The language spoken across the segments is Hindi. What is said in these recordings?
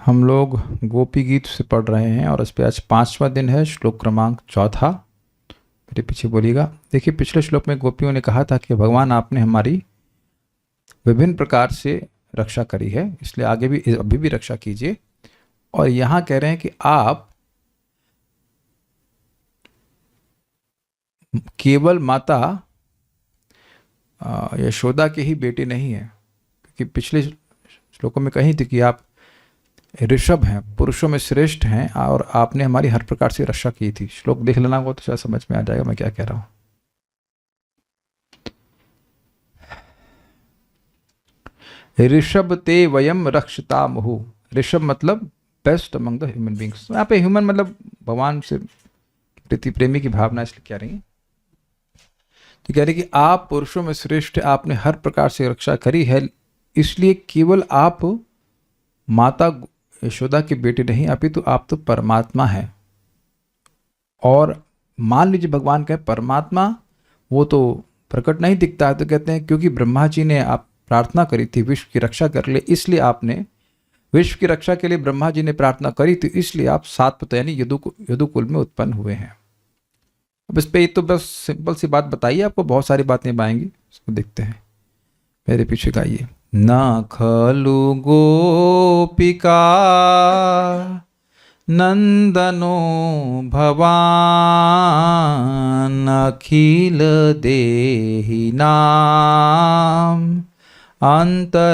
हम लोग गोपी गीत से पढ़ रहे हैं और इस पे आज 5वां दिन है। श्लोक क्रमांक 4 मेरे पीछे बोलिएगा। देखिए, पिछले श्लोक में गोपियों ने कहा था कि भगवान आपने हमारी विभिन्न प्रकार से रक्षा करी है, इसलिए आगे भी अभी भी रक्षा कीजिए। और यहाँ कह रहे हैं कि आप केवल माता यशोदा के ही बेटे नहीं हैं, क्योंकि पिछले श्लोकों में कही थी कि आप ऋषभ हैं, पुरुषों में श्रेष्ठ हैं और आपने हमारी हर प्रकार से रक्षा की थी। श्लोक देख लेना होगा तो शायद समझ में आ जाएगा मैं क्या कह रहा हूं। ऋषभ ते वयम रक्षता मुहु। ऋषभ मतलब best among the human beings. यहाँ पे ह्यूमन मतलब भगवान से प्रीति प्रेमी की भावना इसलिए कह रही है। तो कह रही कि आप पुरुषों में श्रेष्ठ, आपने हर प्रकार से रक्षा करी है, इसलिए केवल आप माता यशोदा के बेटे नहीं, अपितु आप तो परमात्मा है। और मान लीजिए भगवान कहे परमात्मा, वो तो प्रकट नहीं दिखता है, तो कहते हैं क्योंकि ब्रह्मा जी ने आप प्रार्थना करी थी विश्व की रक्षा कर ले, इसलिए आपने विश्व की रक्षा के लिए ब्रह्मा जी ने प्रार्थना करी थी, इसलिए आप सात यानी यदुकुल में उत्पन्न हुए हैं। अब इस पे तो बस सिंपल सी बात बताइए, आपको बहुत सारी बातें आएंगी, इसको देखते हैं। मेरे पीछे गाइए। न खलु गोपिका नंदनो भवान अखिल देहि नाम अंतरात्मदृक्।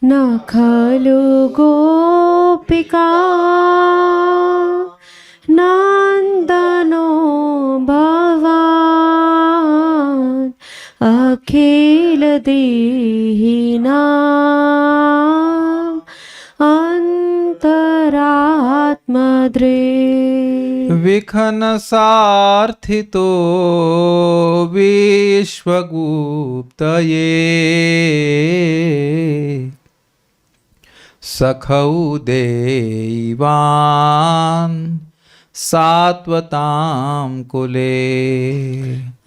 न खलु गोपिका नंदनो भवान अखिल देहि नाम अंतरात्मदृक्। विखन सार्थितो विश्वगुप्तये सखौ देवान् सात्वतां कुले।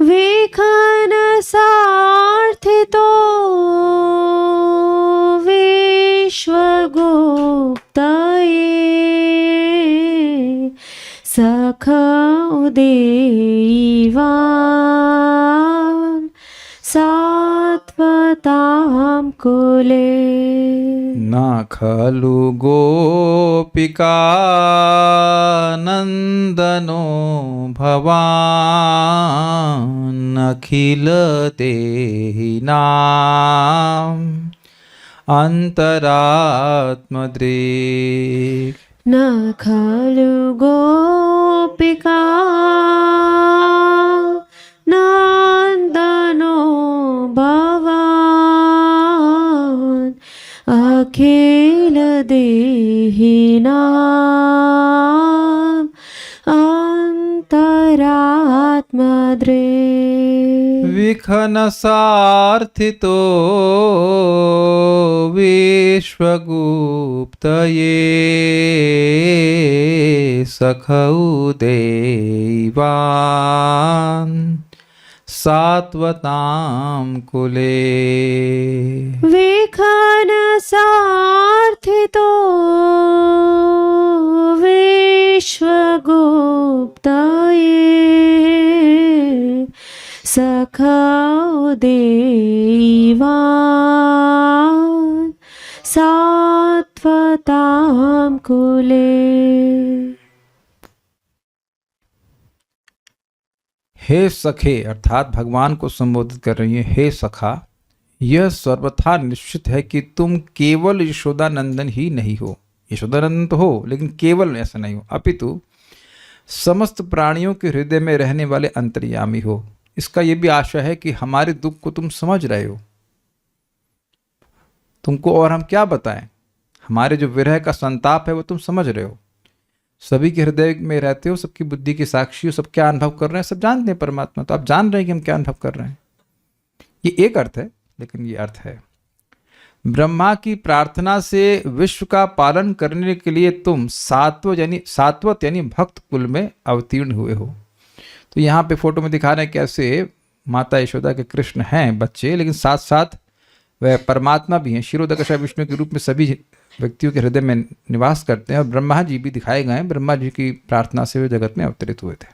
विखन सार्थितो विश्वगुप्तये सखौ देवान् सात्वतां कुले। न खलु गोपिका नंदनो भवान अखिल देहि नाम अंतरात्मदृक्। न खलु गोपिका नंदनो भवान अखिल देहि नाम अंतरात्मदृक्। विखन सार्थितो विश्वगुप्तये सखौ देवान् सात्वतां कुले। विखन सार्थितो विश्वगुप्तये सखौ देवान् सात्वतां कुले। हे सखे, अर्थात भगवान को संबोधित कर रही है। हे सखा, यह सर्वथा निश्चित है कि तुम केवल यशोदानंदन ही नहीं हो। यशोदानंदन तो हो, लेकिन केवल ऐसा नहीं हो, अपितु समस्त प्राणियों के हृदय में रहने वाले अंतर्यामी हो। इसका यह भी आशा है कि हमारे दुख को तुम समझ रहे हो। तुमको और हम क्या बताएं, हमारे जो विरह का संताप है वो तुम समझ रहे हो। सभी के हृदय में रहते हो, सबकी बुद्धि के साक्षी हो, सब क्या अनुभव कर रहे हैं सब जानते हैं परमात्मा। तो आप जान रहे हैं कि हम क्या अनुभव कर रहे हैं। ये एक अर्थ है, लेकिन ये अर्थ है ब्रह्मा की प्रार्थना से विश्व का पालन करने के लिए तुम सात्वत यानी भक्त कुल में अवतीर्ण हुए हो। तो यहाँ पे फोटो में दिखा रहे हैं कैसे माता यशोदा के कृष्ण हैं बच्चे, लेकिन साथ साथ वह परमात्मा भी हैं, क्षीरोदकशा विष्णु के रूप में सभी व्यक्तियों के हृदय में निवास करते हैं, और ब्रह्मा जी भी दिखाए गए हैं। ब्रह्मा जी की प्रार्थना से वे जगत में अवतरित हुए थे।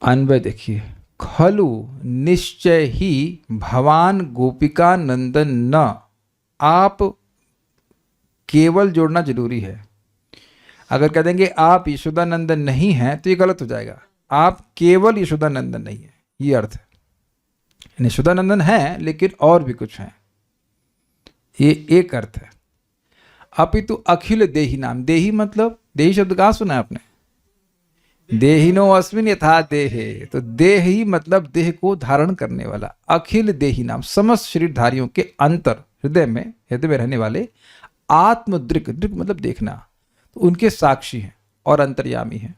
अन्वय देखिए, खलु निश्चय ही भवान गोपिका नंदन न, आप केवल जोड़ना जरूरी है। अगर कह देंगे आप यशोदानंदन नहीं हैं तो ये गलत हो जाएगा। आप केवल यशोदानंदन नहीं है, ये अर्थ है। यशोदानंदन है लेकिन और भी कुछ है, ये एक अर्थ है। अपितु अखिल देही नाम, देही मतलब, देही शब्द कहाँ सुना है आपने? देहिनो अस्मिन यथा देहे, तो देह ही मतलब देह को धारण करने वाला। अखिल देही नाम, समस्त शरीरधारियों के अंतर हृदय में रहने वाले आत्मदृक्, दृक् मतलब देखना, तो उनके साक्षी हैं और अंतर्यामी हैं।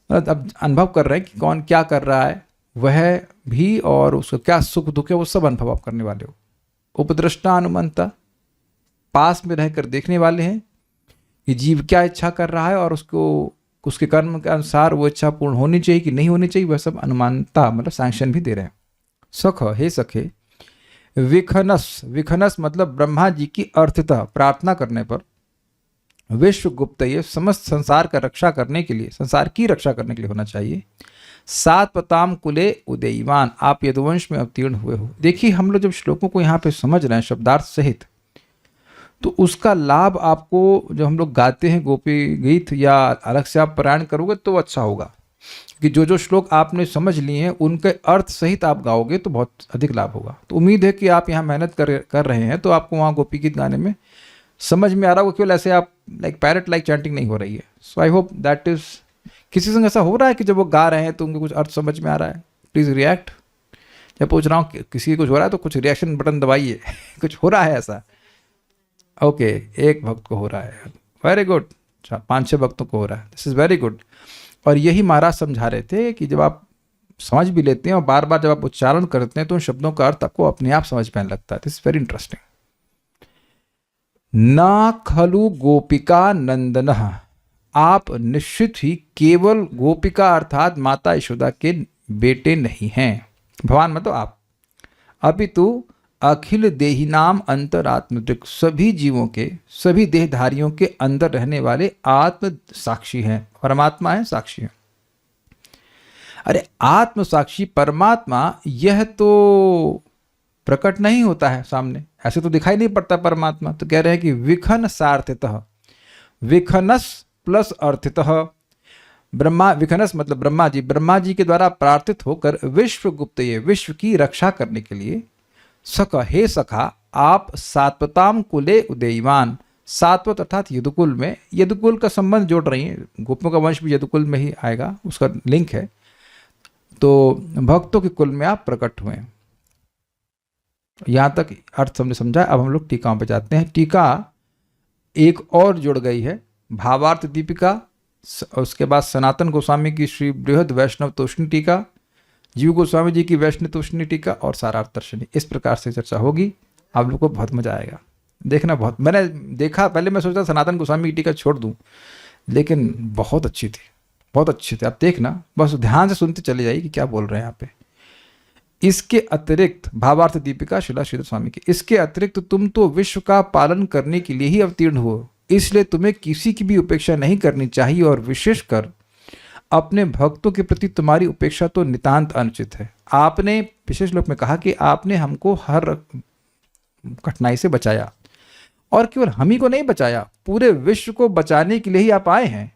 अब अनुभव कर रहे हैं कि कौन क्या कर रहा है वह भी, और उसका क्या सुख दुख है वो सब अनुभव आप करने वाले हो। उपद्रष्टा अनुमंता, पास में रहकर देखने वाले हैं कि जीव क्या इच्छा कर रहा है और उसको उसके कर्म के अनुसार वो इच्छा पूर्ण होनी चाहिए कि नहीं होनी चाहिए, वह सब अनुमानता मतलब सैंक्शन भी दे रहे हैं। सख, हे सखे, विखनस, विखनस मतलब ब्रह्मा जी की अर्थतः प्रार्थना करने पर विश्व गुप्त, ये समस्त संसार का रक्षा करने के लिए, संसार की रक्षा करने के लिए होना चाहिए। सातपताम कुले उदयवान, आप यदुवंश में अवतीर्ण हुए हो। देखिए हम लोग जब श्लोकों को यहाँ पे समझ रहे हैं शब्दार्थ सहित, तो उसका लाभ आपको, जो हम लोग गाते हैं गोपी गीत या अलग से आप पारायण करोगे तो अच्छा होगा, कि जो जो श्लोक आपने समझ लिए हैं उनके अर्थ सहित आप गाओगे तो बहुत अधिक लाभ होगा। तो उम्मीद है कि आप यहाँ मेहनत कर रहे हैं तो आपको वहाँ गोपी गीत गाने में समझ में आ रहा होगा, केवल ऐसे आप लाइक पैरट लाइक चैंटिंग नहीं हो रही है। सो आई होप दैट इज, किसी संग ऐसा हो रहा है कि जब वो गा रहे हैं तो उनको कुछ अर्थ समझ में आ रहा है? Please react. जब पूछ रहा हूँ किसी को कुछ हो रहा है तो कुछ रिएक्शन बटन दबाइए। कुछ हो रहा है ऐसा? ओके, एक भक्त को हो रहा है, वेरी गुड। 5-6 भक्तों को हो रहा है, दिस इज़ वेरी गुड। और यही महाराज समझा रहे थे कि जब आप समझ भी लेते हैं और बार बार जब आप उच्चारण करते हैं तो उन शब्दों का अर्थ आपको अपने आप समझ में आने लगता है। This is very interesting. न खलु गोपिका नंदन, आप निश्चित ही केवल गोपिका अर्थात माता यशोदा के बेटे नहीं हैं। भगवान मतलब आप। अपितु अखिल देही नाम अंतरात्मदृक्, सभी जीवों के, सभी देहधारियों के अंदर रहने वाले आत्म साक्षी हैं, परमात्मा है, साक्षी है। अरे आत्म साक्षी परमात्मा, यह तो प्रकट नहीं होता है सामने, ऐसे तो दिखाई नहीं पड़ता परमात्मा। तो कह रहे हैं कि विखन सार्थितः, विखनस प्लस अर्थितः, ब्रह्मा, विखनस मतलब ब्रह्मा जी के द्वारा प्रार्थित होकर विश्व गुप्त, ये विश्व की रक्षा करने के लिए, सखा, हे सखा, आप सात्वताम कुले उदयवान, सात्वत अर्थात यदुकुल में, यदुकुल का संबंध जोड़ रही हैं, गोपियों का वंश भी यदुकुल में ही आएगा, उसका लिंक है। तो भक्तों के कुल में आप प्रकट हुए। यहाँ तक अर्थ हमने समझा। अब हम लोग टीकाओं पे जाते हैं। टीका एक और जुड़ गई है, भावार्थ दीपिका, उसके बाद सनातन गोस्वामी की श्री बृहद वैष्णव तोषणी टीका, जीव गोस्वामी जी की वैष्णव तोषणी टीका और सारार्थ दर्शनी। इस प्रकार से चर्चा होगी, आप लोग को बहुत मजा आएगा देखना। बहुत मैंने देखा, पहले मैं सोचता सनातन गोस्वामी की टीका छोड़ दूं, लेकिन बहुत अच्छी थी, बहुत अच्छे थे। आप देखना, बस ध्यान से सुनते चले जाइए कि क्या बोल रहे हैं यहाँ पे। इसके अतिरिक्त भावार्थ दीपिका शिला श्रीधर स्वामी की, इसके अतिरिक्त तुम तो विश्व का पालन करने के लिए ही अवतीर्ण हो, इसलिए तुम्हें किसी की भी उपेक्षा नहीं करनी चाहिए, और विशेषकर अपने भक्तों के प्रति तुम्हारी उपेक्षा तो नितांत अनुचित है। आपने पिछले श्लोक में कहा कि आपने हमको हर कठिनाई से बचाया, और केवल हम ही को नहीं बचाया, पूरे विश्व को बचाने के लिए ही आप आए हैं।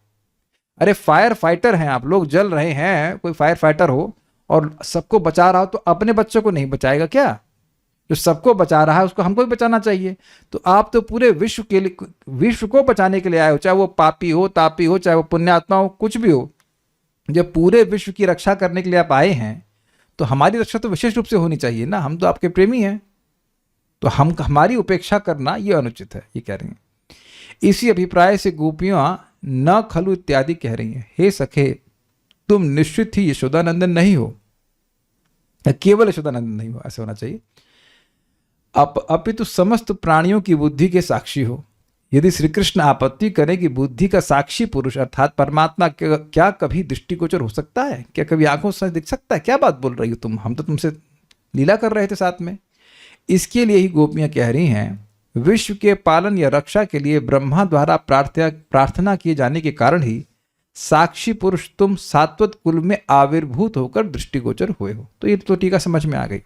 अरे फायर फाइटर हैं आप लोग, जल रहे हैं, कोई फायर फाइटर हो और सबको बचा रहा हो तो अपने बच्चों को नहीं बचाएगा क्या? जो सबको बचा रहा है उसको हमको भी बचाना चाहिए। तो आप तो पूरे विश्व के लिए, विश्व को बचाने के लिए आए हो, चाहे वो पापी हो, तापी हो, चाहे वो पुण्यात्मा हो, कुछ भी हो। जब पूरे विश्व की रक्षा करने के लिए आप आए हैं तो हमारी रक्षा तो विशेष रूप से होनी चाहिए ना, हम तो आपके प्रेमी हैं, तो हमारी उपेक्षा करना ये अनुचित है, ये कह रही हैं। इसी अभिप्राय से गोपियां न खलु इत्यादि कह रही हैं, हे सखे तुम निश्चित ही यशोदानंदन नहीं हो, केवल यशोदानंदन नहीं हो, ऐसे होना चाहिए। अपितु समस्त प्राणियों की बुद्धि के साक्षी हो। यदि श्री कृष्ण आपत्ति करें कि बुद्धि का साक्षी पुरुष अर्थात परमात्मा क्या कभी दृष्टिगोचर हो सकता है? क्या कभी आंखों से दिख सकता है? क्या बात बोल रही हो तुम, हम तो तुमसे लीला कर रहे थे साथ में। इसके लिए ही गोपियां कह रही हैं, विश्व के पालन या रक्षा के लिए ब्रह्मा द्वारा प्रार्थना किए जाने के कारण ही साक्षी पुरुष तुम सात्वत कुल में आविर्भूत होकर दृष्टिगोचर हुए हो। तो ये तो टीका समझ में आ गई।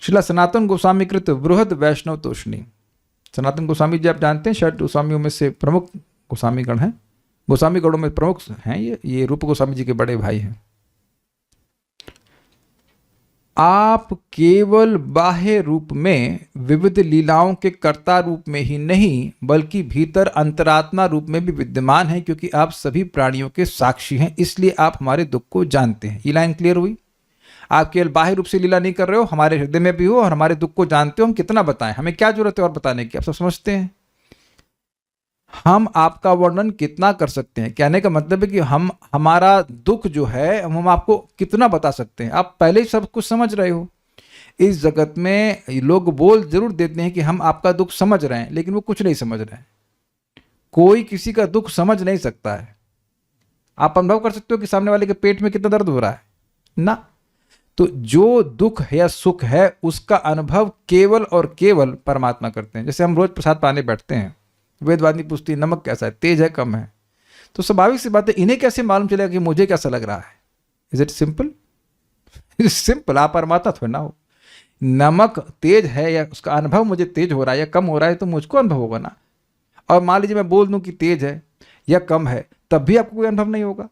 श्रीला सनातन गोस्वामी कृत बृहद वैष्णव तोषणी। सनातन गोस्वामी जी आप जानते हैं, 6 गोस्वामियों में से प्रमुख गोस्वामी गण हैं, गोस्वामी गणों में प्रमुख हैं ये रूप गोस्वामी जी के बड़े भाई हैं। आप केवल बाह्य रूप में विविध लीलाओं के कर्ता रूप में ही नहीं बल्कि भीतर अंतरात्मा रूप में भी विद्यमान हैं, क्योंकि आप सभी प्राणियों के साक्षी हैं, इसलिए आप हमारे दुख को जानते हैं। ये लाइन क्लियर हुई। आप केवल बाह्य रूप से लीला नहीं कर रहे हो, हमारे हृदय में भी हो और हमारे दुख को जानते हो। हम कितना बताएं, हमें क्या जरूरत है और बताने की, आप सब समझते हैं। हम आपका वर्णन कितना कर सकते हैं, कहने का मतलब है कि हम हमारा दुख जो है हम आपको कितना बता सकते हैं। आप पहले ही सब कुछ समझ रहे हो। इस जगत में लोग बोल जरूर देते हैं कि हम आपका दुख समझ रहे हैं, लेकिन वो कुछ नहीं समझ रहे हैं। कोई किसी का दुख समझ नहीं सकता है। आप अनुभव कर सकते हो कि सामने वाले के पेट में कितना दर्द हो रहा है ना। तो जो दुख है या सुख है उसका अनुभव केवल और केवल परमात्मा करते हैं। जैसे हम रोज प्रसाद पाने बैठते हैं, वेदवादी पूछती है नमक कैसा है, तेज है कम है, तो स्वाभाविक सी बात है इन्हें कैसे मालूम चलेगा कि मुझे कैसा लग रहा है। Is it simple? It simple. आप परमात्मा थोड़ा ना हो। नमक तेज है या उसका अनुभव मुझे तेज हो रहा है या कम हो रहा है तो मुझको अनुभव होगा ना। और मान लीजिए मैं बोल दूं कि तेज है या कम है, तब भी आपको कोई अनुभव नहीं होगा।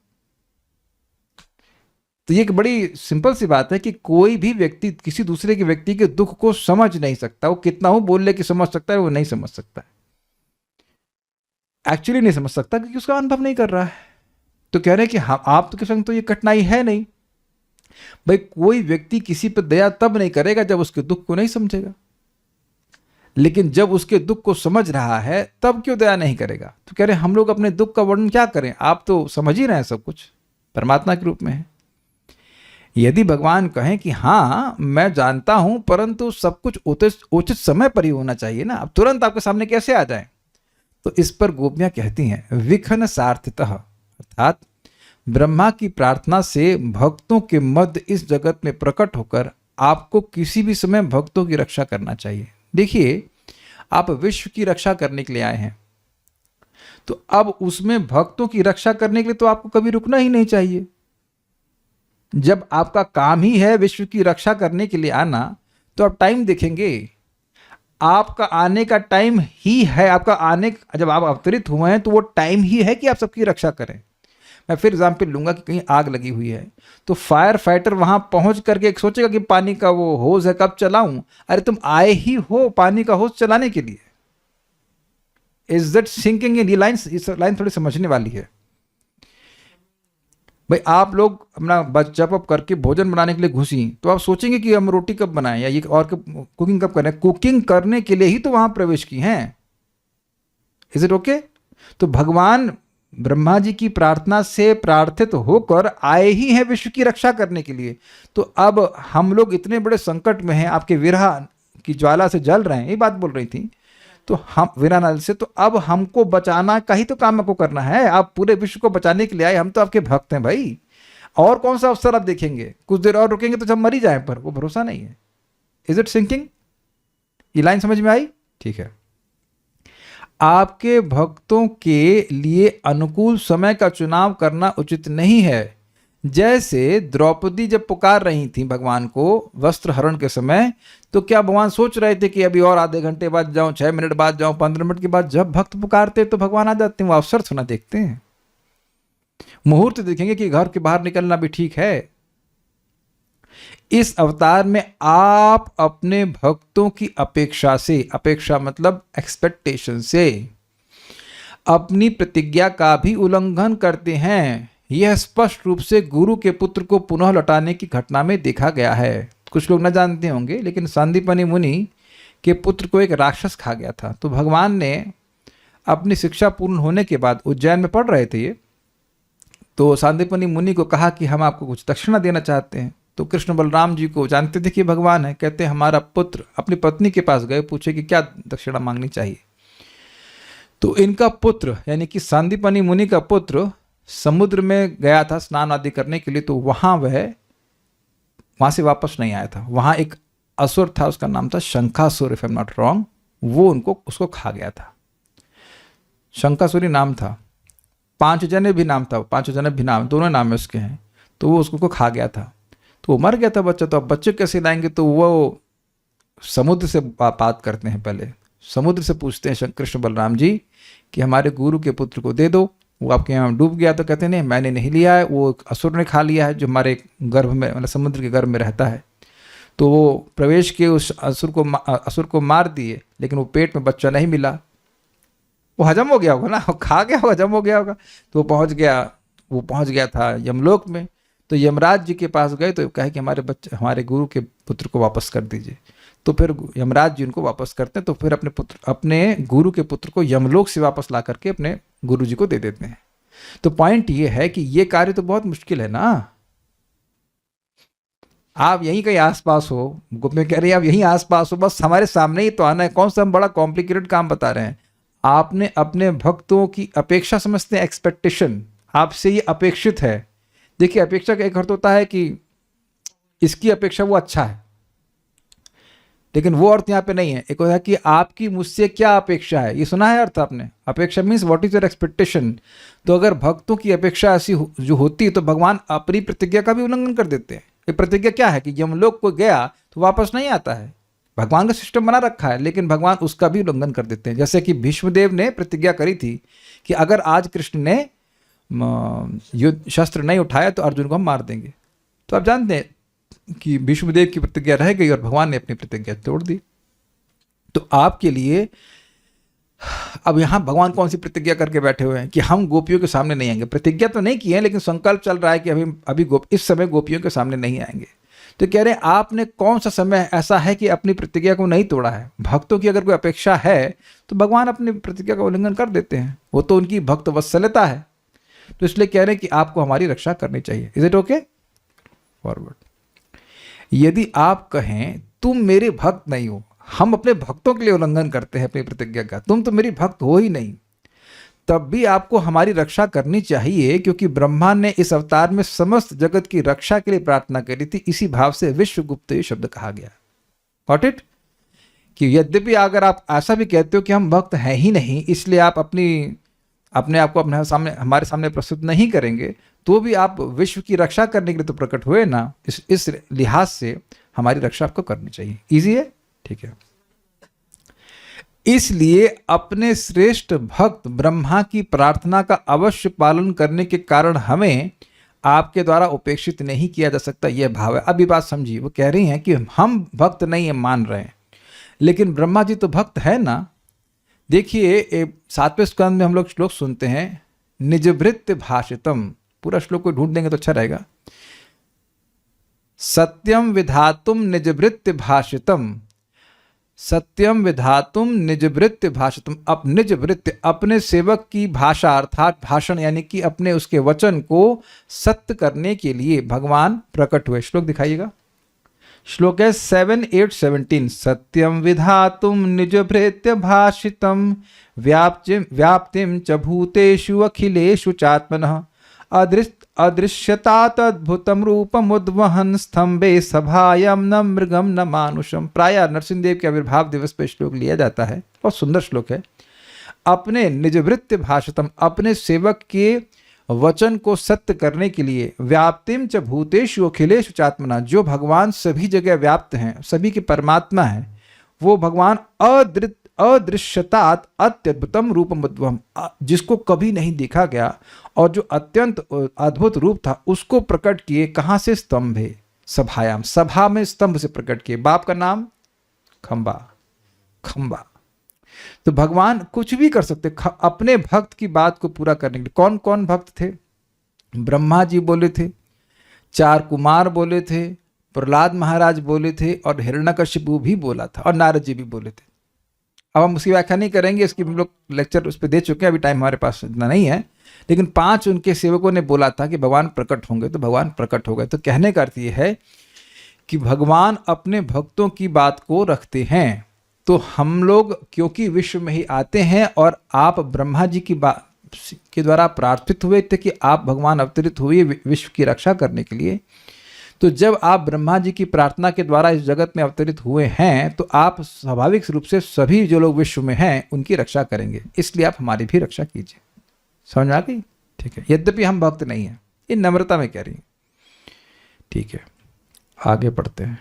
तो ये एक बड़ी सिंपल सी बात है कि कोई भी व्यक्ति किसी दूसरे के व्यक्ति के दुख को समझ नहीं सकता। वो कितना हो बोल ले कि समझ सकता है, वो नहीं समझ सकता है, एक्चुअली नहीं समझ सकता क्योंकि उसका अनुभव नहीं कर रहा है। तो कह रहे हैं कि हाँ आप तो के संग तो ये कठिनाई है नहीं। भाई कोई व्यक्ति किसी पर दया तब नहीं करेगा जब उसके दुख को नहीं समझेगा, लेकिन जब उसके दुख को समझ रहा है तब क्यों दया नहीं करेगा। तो कह रहे हम लोग अपने दुख का वर्णन क्या करें, आप तो समझ ही रहे हैं, सब कुछ परमात्मा के रूप में है। यदि भगवान कहें कि हाँ मैं जानता हूं परंतु सब कुछ उचित समय पर ही होना चाहिए ना, अब तुरंत आपके सामने कैसे आ जाए। तो इस पर गोपियां कहती हैं विघ्न सार्थितः, अर्थात ब्रह्मा की प्रार्थना से भक्तों के मध्य इस जगत में प्रकट होकर आपको किसी भी समय भक्तों की रक्षा करना चाहिए। देखिए आप विश्व की रक्षा करने के लिए आए हैं, तो अब उसमें भक्तों की रक्षा करने के लिए तो आपको कभी रुकना ही नहीं चाहिए। जब आपका काम ही है विश्व की रक्षा करने के लिए आना, तो आप टाइम देखेंगे। आपका आने का टाइम ही है, आपका आने जब आप अवतरित हुए हैं तो वो टाइम ही है कि आप सबकी रक्षा करें। मैं फिर एग्जाम्पल लूंगा कि कहीं आग लगी हुई है तो फायर फाइटर वहां पहुंच करके एक सोचेगा कि पानी का वो होज है कब चलाऊं। अरे तुम आए ही हो पानी का होज चलाने के लिए। Is that sinking in? ये लाइन थोड़ी समझने वाली है। भाई आप लोग अपना जब अप करके भोजन बनाने के लिए घुसी तो आप सोचेंगे कि हम रोटी कब बनाएं या ये और कुकिंग कब करें। कुकिंग करने के लिए ही तो वहां प्रवेश की हैं। Is it okay? तो भगवान ब्रह्मा जी की प्रार्थना से प्रार्थित होकर आए ही हैं विश्व की रक्षा करने के लिए। तो अब हम लोग इतने बड़े संकट में हैं, आपके विरह की ज्वाला से जल रहे हैं, ये बात बोल रही थी। तो हम विरानल से, तो अब हमको बचाना का ही तो काम आपको करना है। आप पूरे विश्व को बचाने के लिए आए, हम तो आपके भक्त हैं भाई। और कौन सा अवसर आप देखेंगे? कुछ देर और रुकेंगे तो जब मर ही जाए, पर वो भरोसा नहीं है। Is it sinking? ये लाइन समझ में आई? ठीक है। आपके भक्तों के लिए अनुकूल समय का चुनाव करना उचित नहीं है। जैसे द्रौपदी जब पुकार रही थी भगवान को वस्त्र हरण के समय, तो क्या भगवान सोच रहे थे कि अभी और आधे घंटे बाद जाऊं, 6 मिनट बाद जाऊं, 15 मिनट के बाद? जब भक्त पुकारते तो भगवान आ जाते हैं। वो अवसर थोड़ा देखते हैं, मुहूर्त देखेंगे कि घर के बाहर निकलना भी ठीक है। इस अवतार में आप अपने भक्तों की अपेक्षा से, अपेक्षा मतलब एक्सपेक्टेशन से, अपनी प्रतिज्ञा का भी उल्लंघन करते हैं। यह स्पष्ट रूप से गुरु के पुत्र को पुनः लौटाने की घटना में देखा गया है। कुछ लोग न जानते होंगे, लेकिन सांदीपनि मुनि के पुत्र को एक राक्षस खा गया था। तो भगवान ने अपनी शिक्षा पूर्ण होने के बाद, उज्जैन में पढ़ रहे थे ये, तो सांदीपनि मुनि को कहा कि हम आपको कुछ दक्षिणा देना चाहते हैं। तो कृष्ण बलराम जी को जानते थे कि भगवान है, कहते हमारा पुत्र, अपनी पत्नी के पास गए, पूछे कि क्या दक्षिणा मांगनी चाहिए। तो इनका पुत्र यानी कि सांदीपनि मुनि का पुत्र समुद्र में गया था स्नान आदि करने के लिए। तो वहां वह वहाँ से वापस नहीं आया था। वहाँ एक असुर था, उसका नाम था Shankhasur, if I am not wrong. वो उसको खा गया था। शंखासुरी नाम था। पांचजन्य भी नाम था, पांचजन्य भी नाम, दोनों नाम उसके हैं। तो वो उसको खा गया था, तो वो मर गया था बच्चा। तो अब बच्चे कैसे लाएंगे? तो वो समुद्र से बात करते हैं। पहले समुद्र से पूछते हैं कृष्ण बलराम जी कि हमारे गुरु के पुत्र को दे दो, वो आपके यहाँ डूब गया। तो कहते हैं नहीं, मैंने नहीं लिया है, वो असुर ने खा लिया है, जो हमारे गर्भ में, मतलब समुद्र के गर्भ में रहता है। तो वो प्रवेश के उस असुर को मार दिए, लेकिन वो पेट में बच्चा नहीं मिला। वो हजम हो गया होगा ना, वो खा गया, हजम हो गया होगा। तो वो पहुंच गया था यमलोक में। तो यमराज जी के पास गए, तो कहे कि हमारे गुरु के पुत्र को वापस कर दीजिए। तो फिर यमराज जी उनको वापस करते हैं। तो फिर अपने गुरु के पुत्र को यमलोक से वापस ला करके अपने गुरु जी को दे देते हैं। तो पॉइंट ये है कि ये कार्य तो बहुत मुश्किल है ना। आप यहीं कहीं आसपास हो, गोपियाँ कह रही है आप यहीं आसपास हो, बस हमारे सामने ही तो आना है। कौन सा हम बड़ा कॉम्प्लिकेटेड काम बता रहे हैं? आपने अपने भक्तों की अपेक्षा समझते हैं, एक्सपेक्टेशन, आपसे ये अपेक्षित है। देखिए, अपेक्षा का एक अर्थ होता है कि इसकी अपेक्षा वो अच्छा है, लेकिन वो अर्थ यहाँ पे नहीं है। एक होता है कि आपकी मुझसे क्या अपेक्षा है, ये सुना है अर्थ आपने? अपेक्षा means what is your expectation. तो अगर भक्तों की अपेक्षा ऐसी जो होती है, तो भगवान अपनी प्रतिज्ञा का भी उल्लंघन कर देते हैं। ये प्रतिज्ञा क्या है कि यमलोक को गया तो वापस नहीं आता है। भगवान का सिस्टम बना रखा है, लेकिन भगवान उसका भी उल्लंघन कर देते हैं। जैसे कि भीष्मदेव ने प्रतिज्ञा करी थी कि अगर आज कृष्ण ने युद्ध शस्त्र नहीं उठाया तो अर्जुन को हम मार देंगे। तो आप जानते हैं कि भीष्मदेव की प्रतिज्ञा रह गई और भगवान ने अपनी प्रतिज्ञा तोड़ दी। तो आपके लिए अब यहाँ भगवान कौन सी प्रतिज्ञा करके बैठे हुए हैं कि हम गोपियों के सामने नहीं आएंगे। प्रतिज्ञा तो नहीं की है, लेकिन संकल्प चल रहा है कि अभी इस समय गोपियों के सामने नहीं आएंगे। तो कह रहे हैं आपने कौन सा समय ऐसा है कि अपनी प्रतिज्ञा को नहीं तोड़ा है? भक्तों की अगर कोई अपेक्षा है तो भगवान अपनी प्रतिज्ञा का उल्लंघन कर देते हैं, वो तो उनकी भक्त वत्सलता है। तो इसलिए कह रहे हैं कि आपको हमारी रक्षा करनी चाहिए। Is it okay? फॉरवर्ड। यदि आप कहें तुम मेरे भक्त नहीं हो, हम अपने भक्तों के लिए उल्लंघन करते हैं अपनी प्रतिज्ञा का, तुम तो मेरी भक्त हो ही नहीं, तब भी आपको हमारी रक्षा करनी चाहिए, क्योंकि ब्रह्मा ने इस अवतार में समस्त जगत की रक्षा के लिए प्रार्थना करी थी। इसी भाव से विश्वगुप्त ये शब्द कहा गया। Got it? कि यद्यपि अगर आप ऐसा भी कहते हो कि हम भक्त हैं ही नहीं, इसलिए आप अपने आप को हमारे सामने प्रस्तुत नहीं करेंगे, तो भी आप विश्व की रक्षा करने के लिए तो प्रकट हुए ना। इस लिहाज से हमारी रक्षा आपको करनी चाहिए। इजी है? ठीक है। इसलिए अपने श्रेष्ठ भक्त ब्रह्मा की प्रार्थना का अवश्य पालन करने के कारण हमें आपके द्वारा उपेक्षित नहीं किया जा सकता, यह भाव है। अभी बात समझिए, वो कह रही हैं कि हम भक्त नहीं है मान रहे हैं, लेकिन ब्रह्मा जी तो भक्त है ना। देखिए 7वें स्कंद में हम लोग श्लोक सुनते हैं, निजभृत्य भाषितम। पूरा श्लोक को ढूंढ देंगे तो अच्छा रहेगा। सत्यम विधातुम निजभृत्य भाषितम, सत्यम विधातुम निजभृत्य भाषितम। अब निजभृत्य अपने सेवक की भाषा अर्थात भाषण, यानी कि अपने उसके वचन को सत्य करने के लिए भगवान प्रकट हुए। श्लोक दिखाइएगा। श्लोक है 7, 8, 17। सत्यम विधातुम निजभृत्य भाषितम व्याप्तिम च भूतेषु अखिलेषु चात्मनः अदृश्यता तद्भुतम रूपमुद्वहन स्तंभे सभायम न मृगम न मानुषम। प्रायः नरसिंहदेव के आविर्भाव दिवस पर श्लोक लिया जाता है। बहुत सुंदर श्लोक है। अपने निजभृत्य भाषितम, अपने सेवक के वचन को सत्य करने के लिए, व्याप्तिम च भूतेषु अखिलेषु चात्मना, जो भगवान सभी जगह व्याप्त हैं, सभी के परमात्मा है, वो भगवान अदृश्यतात अत्यद्भुतम रूपमुद्वहम, जिसको कभी नहीं देखा गया और जो अत्यंत अद्भुत रूप था, उसको प्रकट किए। कहाँ से? स्तंभे सभायाम, सभा में स्तंभ से प्रकट किए। बाप का नाम खंबा, खंबा। तो भगवान कुछ भी कर सकते अपने भक्त की बात को पूरा करने के लिए। कौन कौन भक्त थे? ब्रह्मा जी बोले थे, 4 कुमार बोले थे, प्रहलाद महाराज बोले थे, और हिरण्यकशिपु भी बोला था, और नारद जी भी बोले थे। अब हम उसकी व्याख्या नहीं करेंगे, इसकी हम लोग लेक्चर उस पर दे चुके हैं, अभी टाइम हमारे पास इतना नहीं है। लेकिन 5 उनके सेवकों ने बोला था कि भगवान प्रकट होंगे, तो भगवान प्रकट हो गए। तो कहने का अर्थ ये है कि भगवान अपने भक्तों की बात को रखते हैं। तो हम लोग क्योंकि विश्व में ही आते हैं, और आप ब्रह्मा जी की बात के द्वारा प्रार्थित हुए थे कि आप भगवान अवतरित हुए विश्व की रक्षा करने के लिए, तो जब आप ब्रह्मा जी की प्रार्थना के द्वारा इस जगत में अवतरित हुए हैं तो आप स्वाभाविक रूप से सभी जो लोग विश्व में हैं उनकी रक्षा करेंगे, इसलिए आप हमारी भी रक्षा कीजिए। समझ आ गई? ठीक है। यद्यपि हम भक्त नहीं हैं, ये नम्रता में कह रही है। ठीक है, आगे पढ़ते हैं।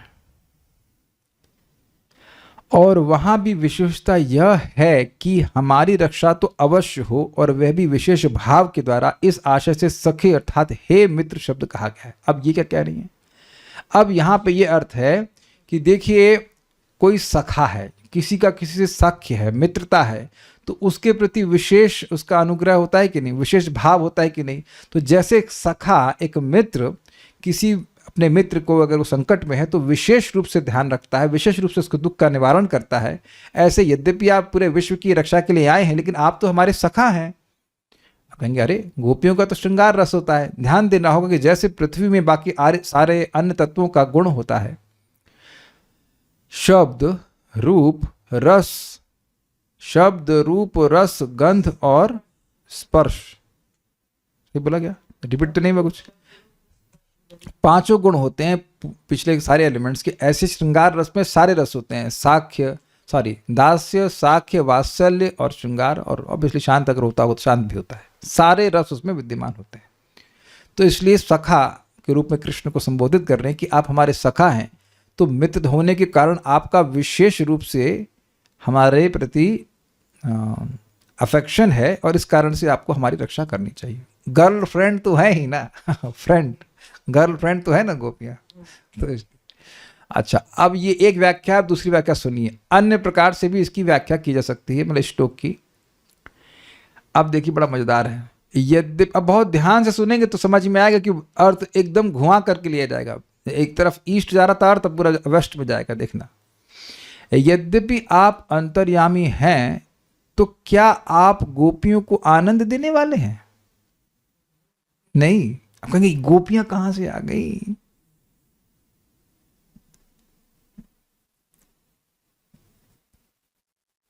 और वहां भी विशेषता यह है कि हमारी रक्षा तो अवश्य हो, और वह भी विशेष भाव के द्वारा। इस आशय से सखे अर्थात हे मित्र शब्द कहा गया है। अब ये क्या कह रही है? अब यहां पे ये अर्थ है कि देखिए, कोई सखा है, किसी का किसी से सख्य है, मित्रता है, तो उसके प्रति विशेष उसका अनुग्रह होता है कि नहीं, विशेष भाव होता है कि नहीं। तो जैसे एक सखा, एक मित्र किसी अपने मित्र को अगर वो संकट में है तो विशेष रूप से ध्यान रखता है, विशेष रूप से उसके दुख का निवारण करता है। ऐसे यद्यपि आप पूरे विश्व की रक्षा के लिए आए हैं, लेकिन आप तो हमारे सखा हैं। आप कहेंगे अरे गोपियों का तो श्रृंगार रस होता है। ध्यान देना होगा कि जैसे पृथ्वी में बाकी सारे अन्य तत्वों का गुण होता है, शब्द रूप रस, शब्द रूप रस गंध और स्पर्श, ये बोला गया, रिपीट तो नहीं हुआ कुछ? पांचों गुण होते हैं पिछले सारे एलिमेंट्स के। ऐसे श्रृंगार रस में सारे रस होते हैं, दास्य, साख्य, वात्सल्य और श्रृंगार, और ऑब्वियसली शांत अगर होता हो तो शांत भी होता है। सारे रस उसमें विद्यमान होते हैं। तो इसलिए सखा के रूप में कृष्ण को संबोधित कर रहे हैं कि आप हमारे सखा हैं, तो मित्र होने के कारण आपका विशेष रूप से हमारे प्रति अफेक्शन है, और इस कारण से आपको हमारी रक्षा करनी चाहिए। गर्लफ्रेंड तो है ही ना फ्रेंड, गर्लफ्रेंड तो है ना गोपियां, तो अच्छा। अब ये एक व्याख्या, अब दूसरी व्याख्या सुनिए। अन्य प्रकार से भी इसकी व्याख्या की जा सकती है, मतलब श्लोक की। अब देखिए, बड़ा मजेदार है। यद्यपि, अब बहुत ध्यान से सुनेंगे तो समझ में आएगा कि अर्थ एकदम घुमा करके लिया जाएगा। एक तरफ ईस्ट जा रहा था अर्थ, पूरा वेस्ट में जाएगा, देखना। यद्यपि आप अंतर्यामी हैं, तो क्या आप गोपियों को आनंद देने वाले हैं? नहीं। आप कहेंगे गोपियां कहां से आ गई?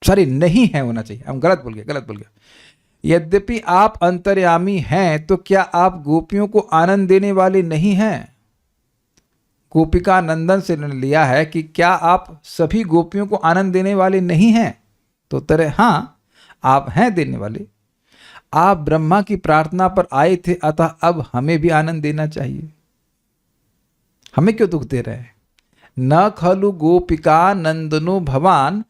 सॉरी, नहीं है होना चाहिए, हम गलत बोल गया। यद्यपि आप अंतर्यामी हैं, तो क्या आप गोपियों को आनंद देने वाले नहीं हैं? गोपिका नंदन से लिया है कि क्या आप सभी गोपियों को आनंद देने वाले नहीं हैं? तो उत्तर है हाँ, आप हैं देने वाले। आप ब्रह्मा की प्रार्थना पर आए थे, अतः अब हमें भी आनंद देना चाहिए। हमें क्यों दुख दे रहे हैं? न खलु गोपिका नंदनो भवान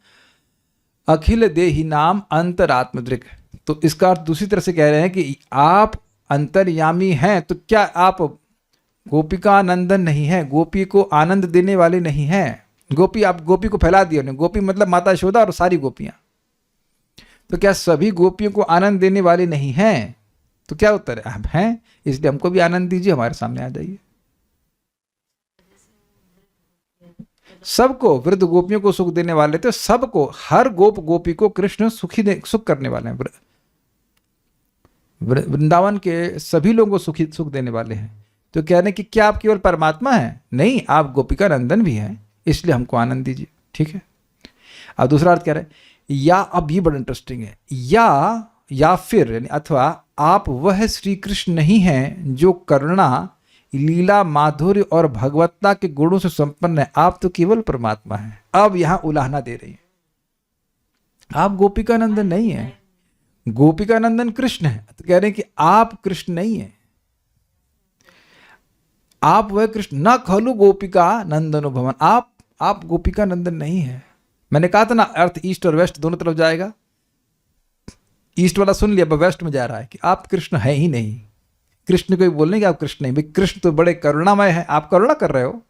अखिल देहि नाम अंतरात्मदृक्। तो इसका अर्थ दूसरी तरह से कह रहे हैं कि आप अंतर्यामी हैं, तो क्या आप गोपिका नंदन नहीं है, गोपी को आनंद देने वाले नहीं हैं? गोपी, आप गोपी को फैला दिया उन्हें, गोपी मतलब माता यशोदा और सारी गोपियां। तो क्या सभी गोपियों को आनंद देने वाले नहीं हैं? तो क्या उत्तर है? हम हैं, इसलिए हमको भी आनंद दीजिए, हमारे सामने आ जाइए। सबको, वृद्ध गोपियों को सुख देने वाले थे, सबको, हर गोपी को कृष्ण सुख करने वाले हैं। वृंदावन के सभी लोगों को सुख देने वाले हैं। तो कह रहे हैं कि क्या आप केवल परमात्मा हैं? नहीं, आप गोपिका नंदन भी हैं, इसलिए हमको आनंद दीजिए। ठीक है। अब दूसरा अर्थ कह रहे हैं, या, अब ये बड़ा इंटरेस्टिंग है, या फिर यानी अथवा आप वह श्री कृष्ण नहीं हैं जो करुणा, लीला, माधुर्य और भगवत्ता के गुणों से संपन्न है। आप तो केवल परमात्मा हैं। अब यहां उलाहना दे रही है, आप गोपिका नंदन नहीं है, गोपिका नंदन कृष्ण है। तो कह रहे हैं कि आप कृष्ण नहीं है, आप वह कृष्ण, न खलु गोपिका नंदनो भवन, आप गोपिका नंदन नहीं है। मैंने कहा था ना, अर्थ ईस्ट और वेस्ट दोनों तरफ जाएगा। ईस्ट वाला सुन लिया, वेस्ट में जा रहा है कि आप कृष्ण है ही नहीं। कृष्ण को बोलने कि आप कृष्ण नहीं, भाई कृष्ण तो बड़े करुणामय है, आप करुणा कर रहे हो।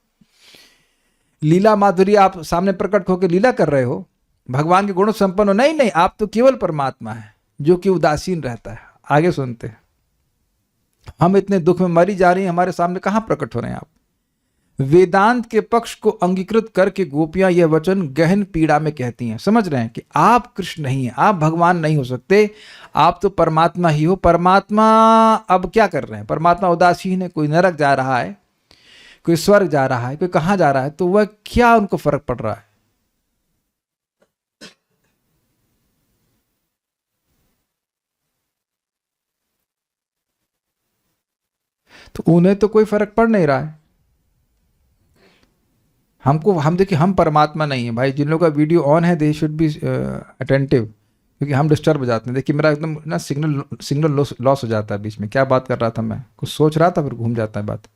लीला माधुरी, आप सामने प्रकट होकर लीला कर रहे हो, भगवान के गुणों संपन्न हो। नहीं, आप तो केवल परमात्मा है जो कि उदासीन रहता है। आगे सुनते हैं। हम इतने दुख में मरी जा रही हैं, हमारे सामने कहां प्रकट हो रहे हैं आप? वेदांत के पक्ष को अंगीकृत करके गोपियां यह वचन गहन पीड़ा में कहती हैं। समझ रहे हैं कि आप कृष्ण नहीं हैं, आप भगवान नहीं हो सकते, आप तो परमात्मा ही हो। परमात्मा अब क्या कर रहे हैं? परमात्मा उदासीन है, कोई नरक जा रहा है, कोई स्वर्ग जा रहा है, कोई कहां जा रहा है, तो वह क्या उनको फर्क पड़ रहा है? तो उन्हें तो कोई फर्क पड़ नहीं रहा है। हम देखिए, हम परमात्मा नहीं है भाई। जिन लोगों का वीडियो ऑन है दे शुड बी अटेंटिव, क्योंकि हम डिस्टर्ब हो जाते हैं। देखिए मेरा एकदम ना सिग्नल लॉस हो जाता है बीच में। क्या बात कर रहा था मैं, कुछ सोच रहा था फिर घूम जाता है बात।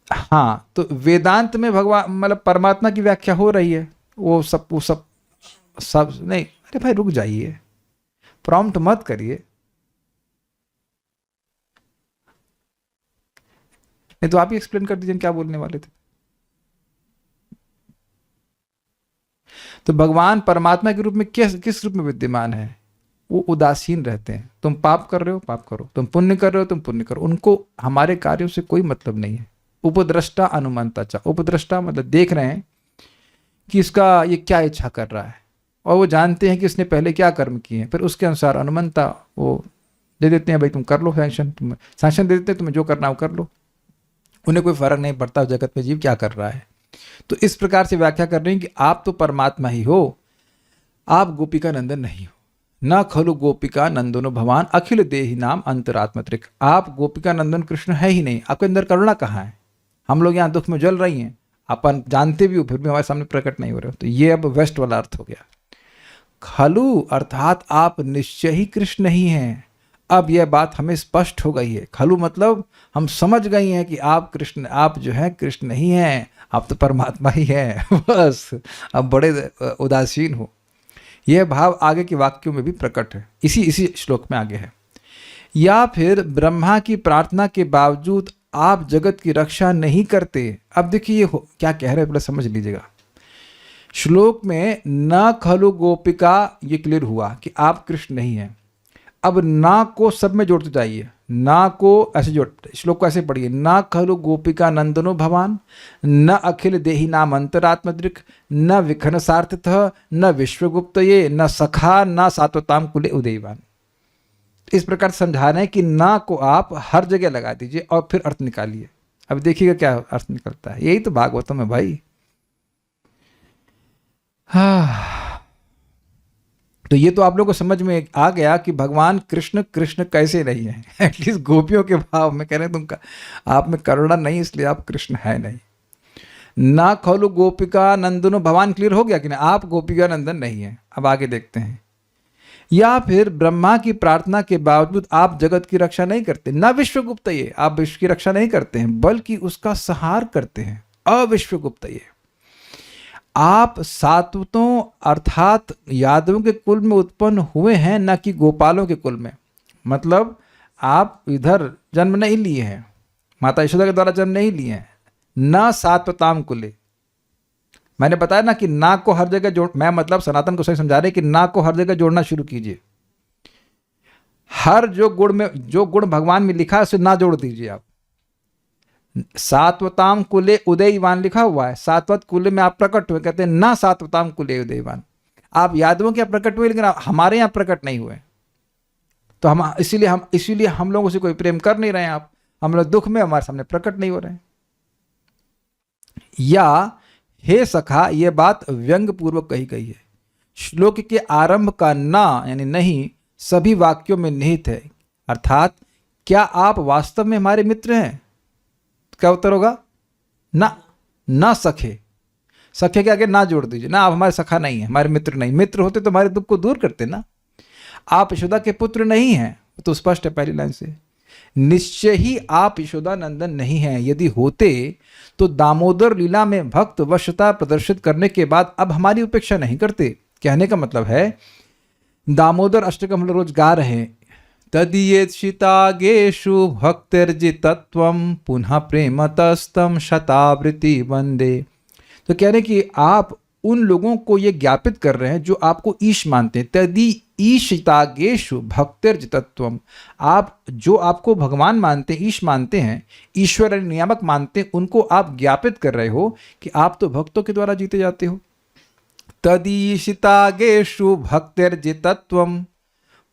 हाँ, तो वेदांत में भगवान मतलब परमात्मा की व्याख्या हो रही है। वो सब नहीं। अरे भाई रुक जाइए, प्रॉम्प्ट मत करिए, नहीं तो आप ही एक्सप्लेन कर दीजिए क्या बोलने वाले थे। तो भगवान परमात्मा के रूप में किस रूप में विद्यमान है? वो उदासीन रहते हैं। तुम पाप कर रहे हो पाप करो, तुम पुण्य कर रहे हो तुम पुण्य करो, उनको हमारे कार्यों से कोई मतलब नहीं है। उपद्रष्टा अनुमंता चा, उपद्रष्टा मतलब देख रहे हैं कि इसका ये क्या इच्छा कर रहा है, और वो जानते हैं कि इसने पहले क्या कर्म किए हैं, फिर उसके अनुसार अनुमंता वो दे देते हैं, भाई तुम कर लो सैंक्शन दे देते हैं, तुम्हें जो करना हो कर लो। उन्हें कोई फर्क नहीं पड़ता जगत में जीव क्या कर रहा है। तो इस प्रकार से व्याख्या कर रहे हैं कि आप तो परमात्मा ही हो, आप गोपिका नंदन नहीं हो। न खलु गोपिका नंदनो भगवान अखिल देहि नाम अंतरात्मत्रिक। आप गोपिका नंदन कृष्ण है ही नहीं, आपके अंदर करुणा कहाँ है? हम लोग यहाँ दुख में जल रही हैं, अपन जानते भी हो फिर भी हमारे सामने प्रकट नहीं हो रहे हो। तो ये अब वेस्ट वाला अर्थ हो गया। खलु अर्थात आप निश्चय ही कृष्ण नहीं हैं। अब यह बात हमें स्पष्ट हो गई है। खलु मतलब हम समझ गई हैं कि आप कृष्ण, आप जो है कृष्ण नहीं हैं, आप तो परमात्मा ही हैं। बस अब बड़े उदासीन हो। यह भाव आगे के वाक्यों में भी प्रकट है, इसी श्लोक में आगे है। या फिर ब्रह्मा की प्रार्थना के बावजूद आप जगत की रक्षा नहीं करते। अब देखिए ये क्या कह रहे हैं, पहले समझ लीजिएगा। श्लोक में न खलु गोपिका, ये क्लियर हुआ कि आप कृष्ण नहीं हैं। अब ना को सब में जोड़ते जाइए, ना को ऐसे जोड़, श्लोक को ऐसे पढ़िए। ना खलु गोपिका नंदनो भवान, न अखिल देहि नाम अंतरात्मदृक्, न विखन सार्थतः, न विश्वगुप्तये, न सखा, न सात्वताम कुले उदयवान। इस प्रकार समझा रहे हैं कि ना को आप हर जगह लगा दीजिए और फिर अर्थ निकालिए। अब देखिएगा क्या अर्थ निकलता है। यही तो भागवतम है भाई। हाँ, तो ये तो आप लोगों को समझ में आ गया कि भगवान कृष्ण कृष्ण कैसे नहीं है। एटलीस्ट गोपियों के भाव में कह रहे हैं आप में करुणा नहीं, इसलिए आप कृष्ण है नहीं। ना खलु गोपिका नंदनो भगवान, क्लियर हो गया कि ना, आप गोपिका नंदन नहीं है। अब आगे देखते हैं। या फिर ब्रह्मा की प्रार्थना के बावजूद आप जगत की रक्षा नहीं करते। न विश्वगुप्त, ये आप विश्व की रक्षा नहीं करते हैं बल्कि उसका संहार करते हैं। अविश्वगुप्त, ये आप सात्वतों अर्थात यादवों के कुल में उत्पन्न हुए हैं, न कि गोपालों के कुल में। मतलब आप इधर जन्म नहीं लिए हैं, माता यशोदा के द्वारा जन्म नहीं लिए हैं। न सात्वताम कुले, मैंने बताया ना कि ना को हर जगह जोड़, मैं मतलब सनातन को सही समझा रहे कि ना को हर जगह जोड़ना शुरू कीजिए। हर जो गुण भगवान में लिखा है उसे ना जोड़ दीजिए आप। सात्वताम कुले उदयवान लिखा हुआ है, सात्वत कुले में आप प्रकट हुए, कहते हैं ना सात्वताम कुले उदयवान। आप यादवों के प्रकट हुए लेकिन हमारे यहाँ प्रकट नहीं हुए, तो हम इसीलिए हम लोगों से कोई प्रेम कर नहीं रहे हैं। आप, हम लोग दुख में हमारे सामने प्रकट नहीं हो रहे हैं। या हे सखा, यह बात व्यंग पूर्वक कही गई है। श्लोक के आरंभ का ना यानी नहीं सभी वाक्यों में निहित है। अर्थात क्या आप वास्तव में हमारे मित्र हैं? क्या उत्तर होगा? ना सखे। सखे के आगे ना जोड़ दीजिए। ना, आप हमारे सखा नहीं है, हमारे मित्र नहीं। मित्र होते तो हमारे दुख को दूर करते ना। आप यशोदा के पुत्र नहीं हैं, तो स्पष्ट है पहली लाइन से। निश्चय ही आप यशोदा नंदन नहीं हैं। यदि होते तो दामोदर लीला में भक्त वशता प्रदर्शित करने के बाद अब हमारी उपेक्षा नहीं करते। कहने का मतलब है, दामोदर अष्टकम हम लोग रोज गा रहे हैं, तदीयेषु भक्तिर्जितत्वं पुनः प्रेमतस्तम शतावृत्ति वंदे। तो कह रहे हैं कि आप उन लोगों को ये ज्ञापित कर रहे हैं जो आपको ईश मानते हैं। तदीयेषु भक्तिर्जितत्वम, आप जो आपको भगवान मानते हैं, ईश मानते हैं, ईश्वर नियामक मानते हैं, उनको आप ज्ञापित कर रहे हो कि आप तो भक्तों के द्वारा जीते जाते हो। तदीयेषु भक्तिर्जितत्वम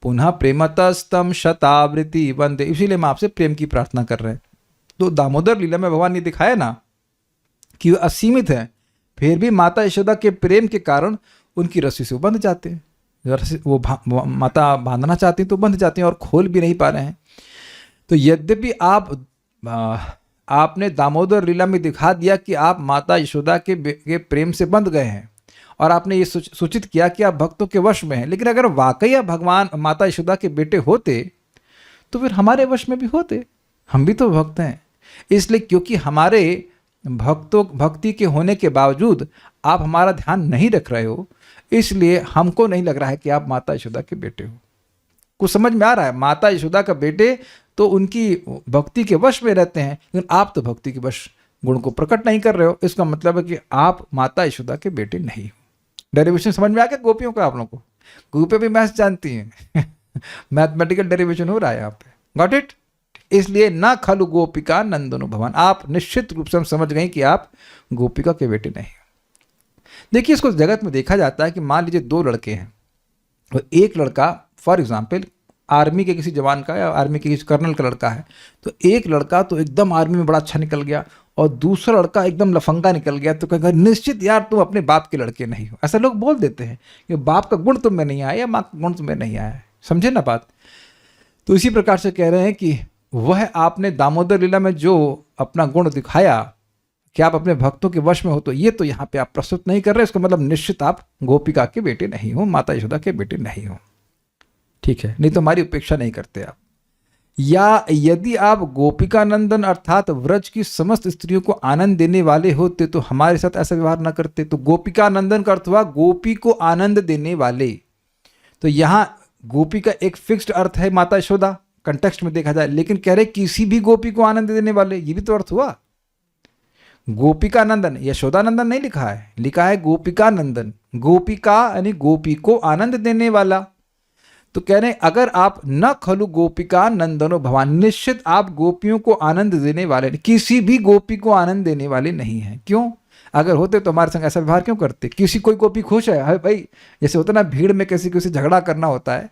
पुनः प्रेमतस्तम शतावृत्ति वंदे। इसीलिए हम आपसे प्रेम की प्रार्थना कर रहे हैं। तो दामोदर लीला में भगवान ने दिखाया ना कि वो असीमित है, फिर भी माता यशोदा के प्रेम के कारण उनकी रस्सी से वो बंध जाते हैं। वो माता बांधना चाहती हैं तो बंध जाती हैं और खोल भी नहीं पा रहे हैं। तो यद्यपि आपने दामोदर लीला में दिखा दिया कि आप माता यशोदा के प्रेम से बंध गए हैं और आपने ये सूचित किया कि आप भक्तों के वश में हैं। लेकिन अगर वाकई आप भगवान माता यशोदा के बेटे होते तो फिर हमारे वश में भी होते, हम भी तो भक्त हैं। इसलिए क्योंकि हमारे भक्ति के होने के बावजूद आप हमारा ध्यान नहीं रख रहे हो, इसलिए हमको नहीं लग रहा है कि आप माता यशोदा के बेटे हो। कुछ समझ में आ रहा है? माता यशोदा का बेटे तो उनकी भक्ति के वश में रहते हैं, लेकिन आप तो भक्ति के वश गुण को प्रकट नहीं कर रहे हो। इसका मतलब है कि आप माता यशोदा के बेटे नहीं हो। डेरिवेशन समझ में आ गया गोपियों का? आप लोगों को गोपियां भी मैथ्स जानती हैं। मैथमेटिकल डेरिवेशन हो रहा है यहाँ पे। Got it? इसलिए ना खलु गोपिका नंदनो भवान, आप निश्चित रूप से हम समझ गए कि आप गोपिका के बेटे नहीं हो। देखिए, इसको जगत में देखा जाता है कि मान लीजिए दो लड़के हैं और एक लड़का फॉर एग्जाम्पल आर्मी के किसी जवान का या आर्मी के किसी कर्नल का लड़का है, तो एक लड़का तो एकदम आर्मी में बड़ा अच्छा निकल गया और दूसरा लड़का एकदम लफंगा निकल गया, तो कहेगा निश्चित यार तुम अपने बाप के लड़के नहीं हो। ऐसा लोग बोल देते हैं कि बाप का गुण तुम में नहीं आया या माँ का गुण तुम्हें नहीं आया। समझे ना बात? तो इसी प्रकार से कह रहे हैं कि वह आपने दामोदर लीला में जो अपना गुण दिखाया कि आप अपने भक्तों के वश में हो, तो ये तो यहाँ पे आप प्रस्तुत नहीं कर रहे। इसका मतलब निश्चित आप गोपिका के बेटे नहीं हो, माता यशोदा के बेटे नहीं हो। ठीक है, नहीं तो हमारी उपेक्षा नहीं करते आप। या यदि आप गोपिका नंदन अर्थात व्रज की समस्त स्त्रियों को आनंद देने वाले होते तो हमारे साथ ऐसा व्यवहार न करते। तो गोपिका नंदन का अर्थ हुआ गोपी को आनंद देने वाले। तो यहाँ गोपी का एक फिक्स्ड अर्थ है माता यशोदा कंटेक्स्ट में देखा जाए, लेकिन कह रहे किसी भी गोपी को आनंद देने वाले, ये भी तो अर्थ हुआ। गोपिका नंदन, यशोदा नंदन नहीं लिखा है, लिखा है गोपिका नंदन। गोपिका यानी गोपी को आनंद देने वाला। तो कह रहे हैं अगर आप न खलु गोपिका नंदनो भवान, निश्चित आप गोपियों को आनंद देने वाले, किसी भी गोपी को आनंद देने वाले नहीं हैं। क्यों? अगर होते तो हमारे संग ऐसा व्यवहार क्यों करते? किसी कोई गोपी खुश है भाई, जैसे होता ना भीड़ में किसी किसी झगड़ा करना होता है,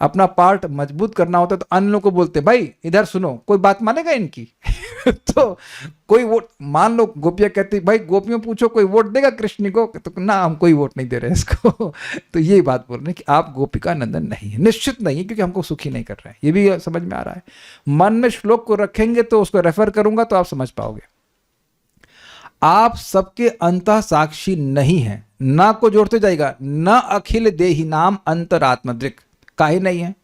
अपना पार्ट मजबूत करना होता है, तो अन्य लोग को बोलते भाई इधर सुनो, कोई बात मानेगा इनकी? तो कोई वोट, मान लो गोपियां कहती भाई गोपियों पूछो कोई वोट देगा कृष्ण को, तो ना हम कोई वोट नहीं दे रहे इसको। तो यही बात बोल रहे हैं कि आप गोपिका नंदन नहीं है, निश्चित नहीं है, क्योंकि हमको सुखी नहीं कर रहे हैं। ये भी समझ में आ रहा है। मन में श्लोक को रखेंगे तो उसको रेफर करूंगा तो आप समझ पाओगे। आप सबके अंतः साक्षी नहीं है, ना को जोड़ते जाएगा, न अखिल देही नाम अंतरात्मदृक्, काहे नहीं है?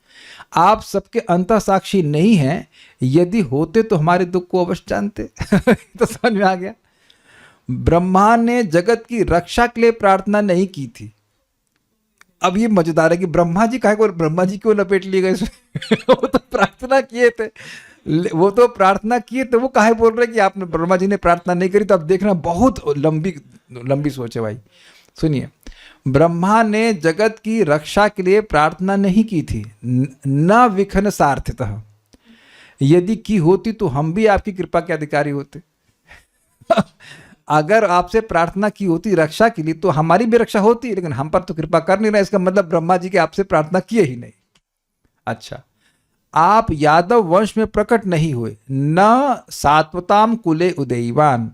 आप सबके अंतः साक्षी नहीं हैं, यदि होते तो हमारे दुख को अवश्य जानते। तो समझ में आ गया। ब्रह्मा ने जगत की रक्षा के लिए प्रार्थना नहीं की थी। अब ये मजेदार है कि ब्रह्मा जी काहे को, ब्रह्मा जी क्यों लपेट लिए गए इसमें? वो तो प्रार्थना किए थे, वो काहे बोल रहे कि आपने, ब्रह्मा जी ने प्रार्थना नहीं करी? तो अब देखना बहुत लंबी सोच है भाई। सुनिए, ब्रह्मा ने जगत की रक्षा के लिए प्रार्थना नहीं की थी, न विघ्न सार्थितः। यदि की होती तो हम भी आपकी कृपा के अधिकारी होते। अगर आपसे प्रार्थना की होती रक्षा के लिए तो हमारी भी रक्षा होती, लेकिन हम पर तो कृपा कर नहीं रहे। इसका मतलब ब्रह्मा जी के आपसे प्रार्थना किए ही नहीं। अच्छा, आप यादव वंश में प्रकट नहीं हुए, न सात्वताम कुले उदयवान।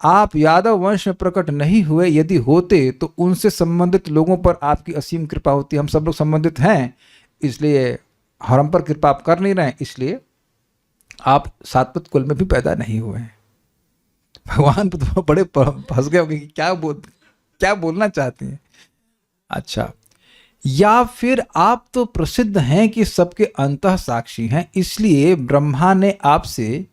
आप यादव वंश में प्रकट नहीं हुए, यदि होते तो उनसे संबंधित लोगों पर आपकी असीम कृपा होती। हम सब लोग संबंधित हैं, इसलिए हम पर कृपा आप कर नहीं रहे, इसलिए आप सात्वत कुल में भी पैदा नहीं हुए हैं। भगवान तो बड़े फंस गए होंगे कि क्या बोलना चाहते हैं। अच्छा, या फिर आप तो प्रसिद्ध हैं कि सबके अंतः साक्षी हैं, इसलिए ब्रह्मा ने आपसे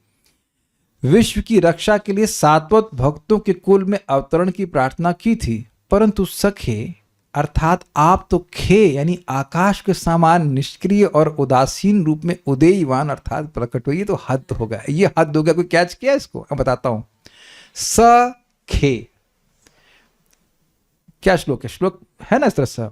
विश्व की रक्षा के लिए सात्वत भक्तों के कुल में अवतरण की प्रार्थना की थी। परंतु सखे अर्थात आप तो खे यानी आकाश के समान निष्क्रिय और उदासीन रूप में उदयवान अर्थात प्रकट हुए। ये तो हद हो गया, ये हद हो गया। कोई कैच किया इसको? मैं बताता हूं। सखे क्या श्लोक है? श्लोक है ना इस तरह से,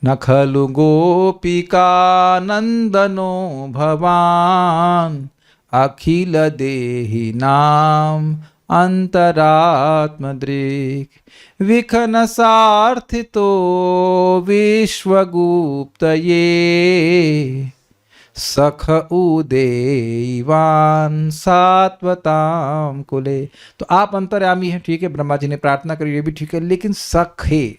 न खलु गोपिका नंदनो भवान अखिल देहि नाम अंतरात्मदृक् विघ्न सार्थितो विश्वगुप्तये सख उदेवान सात्वताम कुले। तो आप अंतर्यामी हैं, ठीक है, ब्रह्मा जी ने प्रार्थना करी, ये भी ठीक है, लेकिन सखे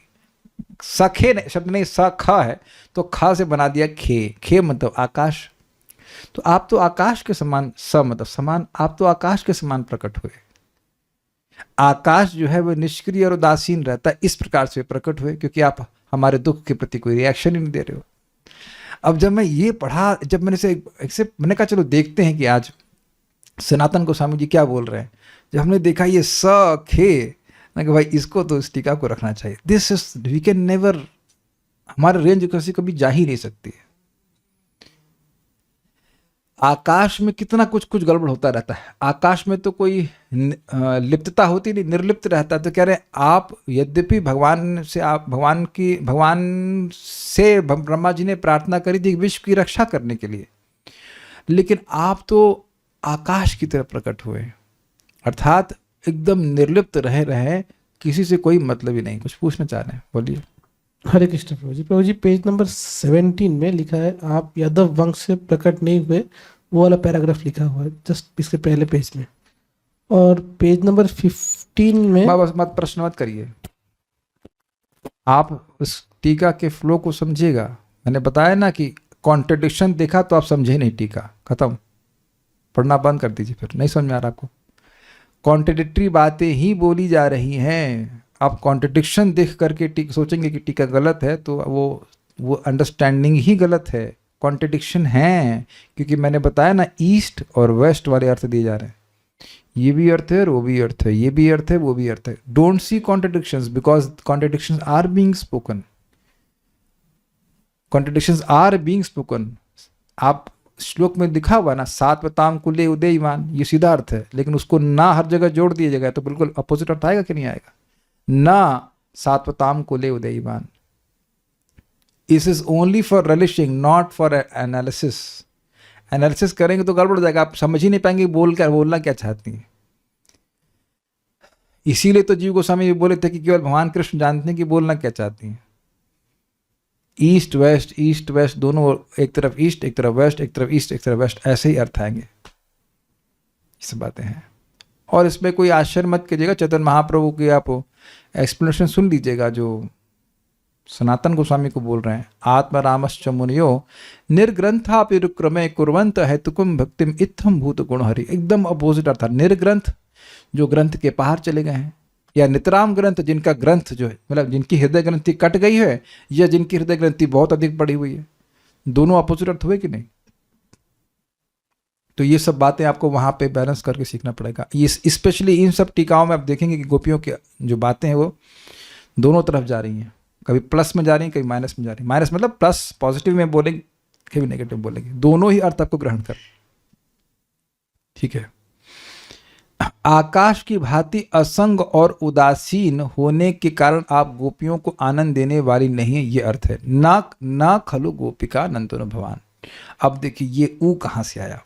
शब्द नहीं, सखा है तो खा से बना दिया खे। खे मतलब आकाश। तो आप तो आकाश के समान, मतलब समान, आप तो आकाश के समान प्रकट हुए। आकाश जो है वो निष्क्रिय और उदासीन रहता है, इस प्रकार से प्रकट हुए क्योंकि आप हमारे दुख के प्रति कोई रिएक्शन ही नहीं दे रहे हो। अब जब मैं ये पढ़ा, जब मैंने से मैंने कहा चलो देखते हैं कि आज सनातन गोस्वामी जी क्या बोल रहे हैं। जब हमने देखा ये स खे, ना कि भाई इसको तो इस टीका को रखना चाहिए। This is, we can never, हमारे रेंज कैसे कभी जा ही नहीं सकती है। आकाश में कितना कुछ कुछ गड़बड़ होता रहता है। आकाश में तो कोई लिप्तता होती नहीं, निर्लिप्त रहता है। तो कह रहे हैं आप, यद्यपि भगवान से ब्रह्मा जी ने प्रार्थना करी थी विश्व की रक्षा करने के लिए, लेकिन आप तो आकाश की तरह प्रकट हुए, अर्थात एकदम निर्लिप्त रहे, किसी से कोई मतलब ही नहीं। कुछ पूछना चाह रहे हैं, बोलिए। हरे कृष्ण प्रभु जी। प्रभु जी पेज नंबर 17 में लिखा है आप यादव वंश से प्रकट नहीं हुए, वो वाला पैराग्राफ लिखा हुआ है जस्ट इसके पहले पेज में। और पेज नंबर 15 में बस मत प्रश्न मत करिए, आप उस टीका के फ्लो को समझिएगा। मैंने बताया ना कि कॉन्ट्रडिक्शन देखा तो आप समझे नहीं, टीका खत्म, पढ़ना बंद कर दीजिए। फिर नहीं समझ में आ रहा आपको, कॉन्ट्रडिक्टरी बातें ही बोली जा रही हैं। आप कॉन्ट्रडिक्शन देख करके सोचेंगे कि टीका गलत है, तो वो अंडरस्टैंडिंग ही गलत है। कॉन्ट्रडिक्शन है क्योंकि मैंने बताया ना, ईस्ट और वेस्ट वाले अर्थ दिए जा रहे हैं। ये भी अर्थ है और वो भी अर्थ है, ये भी अर्थ है वो भी अर्थ है। Don't see contradictions because contradictions are being spoken, contradictions are being spoken. आप श्लोक में लिखा हुआ ना, सात्वताम कुले उदयमान, ये सीधा अर्थ है, लेकिन उसको ना हर जगह जोड़ दिया जाएगा तो बिल्कुल अपोजिट अर्थ आएगा कि नहीं आएगा। ना सात्वताम कुले उदयमान, this is only for relishing, not for analysis. Analysis करेंगे तो गड़बड़ हो जाएगा, आप समझ ही नहीं पाएंगे बोलना क्या चाहती हैं। इसीलिए तो जीव गोस्वामी भी बोले थे कि केवल भगवान कृष्ण जानते हैं कि बोलना क्या चाहती हैं। ईस्ट वेस्ट दोनों, एक तरफ ईस्ट एक तरफ वेस्ट, एक तरफ ईस्ट एक तरफ वेस्ट, ऐसे ही अर्थ आएंगे। ये सब बातें हैं और इसमें कोई आश्चर्य मत कीजिएगा। चैतन्य महाप्रभु की आप एक्सप्लेनेशन सुन लीजिएगा जो सनातन गोस्वामी को बोल रहे हैं। आत्मा रामश्च मुनियो निर्ग्रंथापि रुक्रमे कुर्वंत हेतुकुम भक्तिम इत्थम भूत गुण हरि, एकदम अपोजिट अर्थ। निर्ग्रंथ जो ग्रंथ के पार चले गए हैं, या नितराम ग्रंथ जिनका ग्रंथ जो है मतलब जिनकी हृदय ग्रंथि कट गई है, या जिनकी हृदय ग्रंथि बहुत अधिक बढ़ी हुई है, दोनों अपोजिट अर्थ हुए कि नहीं। तो ये सब बातें आपको वहां पे बैलेंस करके सीखना पड़ेगा। ये स्पेशली इन सब टीकाओं में आप देखेंगे कि गोपियों की जो बातें हैं वो दोनों तरफ जा रही हैं, कभी प्लस में जा रही हैं, कभी माइनस में जा रही हैं। माइनस मतलब प्लस पॉजिटिव में बोलेंगे, कभी नेगेटिव बोलेंगे, दोनों ही अर्थ आपको ग्रहण कर, ठीक है। आकाश की भांति असंग और उदासीन होने के कारण आप गोपियों को आनंद देने वाली नहीं है, ये अर्थ है। ना खलु गोपिका नंदन भगवान। अब देखिए ये ऊ कहाँ से आया,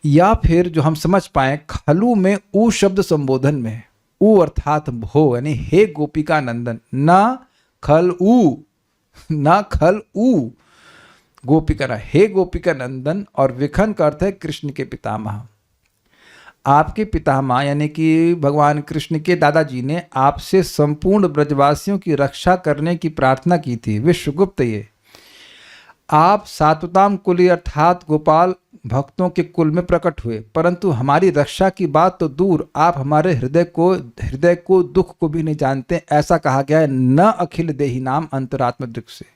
या फिर जो हम समझ पाए खलु में ऊ शब्द संबोधन में है। ऊ अर्थात भो, यानी हे गोपिका नंदन। ना खल ऊ गोपिका ना, हे गोपिका नंदन। और विखन का अर्थ है कृष्ण के पितामह। आपके पितामह यानी कि भगवान कृष्ण के दादाजी ने आपसे संपूर्ण ब्रजवासियों की रक्षा करने की प्रार्थना की थी। विश्वगुप्त ये आप सात्वताम कुल अर्थात गोपाल भक्तों के कुल में प्रकट हुए, परंतु हमारी रक्षा की बात तो दूर, आप हमारे हृदय को दुख को भी नहीं जानते। ऐसा कहा गया है, न अखिल देही नाम अंतरात्म दुख से।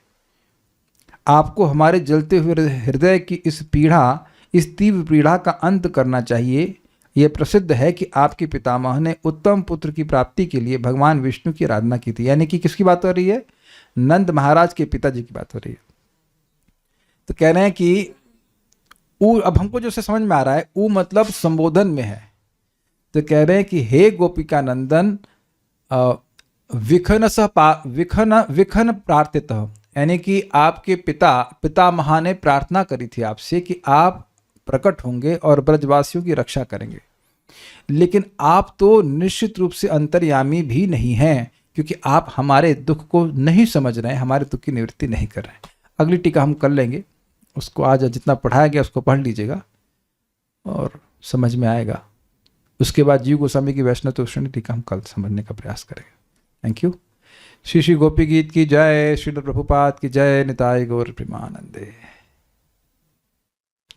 आपको हमारे जलते हुए हृदय की इस तीव्र पीड़ा का अंत करना चाहिए। यह प्रसिद्ध है कि आपके पितामह ने उत्तम पुत्र की प्राप्ति के लिए भगवान विष्णु की आराधना की थी। यानी कि किसकी बात हो रही है, नंद महाराज के पिताजी की बात हो रही है। तो कह रहे हैं कि ऊ, अब हमको जो से समझ में आ रहा है, ऊ मतलब संबोधन में है। तो कह रहे हैं कि हे गोपिका नंदन विखन प्रार्थितः, यानी कि आपके पितामह ने प्रार्थना करी थी आपसे कि आप प्रकट होंगे और ब्रजवासियों की रक्षा करेंगे, लेकिन आप तो निश्चित रूप से अंतर्यामी भी नहीं हैं, क्योंकि आप हमारे दुख को नहीं समझ रहे हैं, हमारे दुख की निवृत्ति नहीं कर रहे हैं। अगली टीका हम कर लेंगे, उसको आज जितना पढ़ाया गया उसको पढ़ लीजिएगा और समझ में आएगा। उसके बाद जीव गोस्वामी की वैष्णव तोषणी टीका हम कल समझने का प्रयास करेंगे। Thank you. श्री श्री गोपी गीत की जय, श्रील प्रभुपाद की जय, निताय गौर प्रेमानंदे।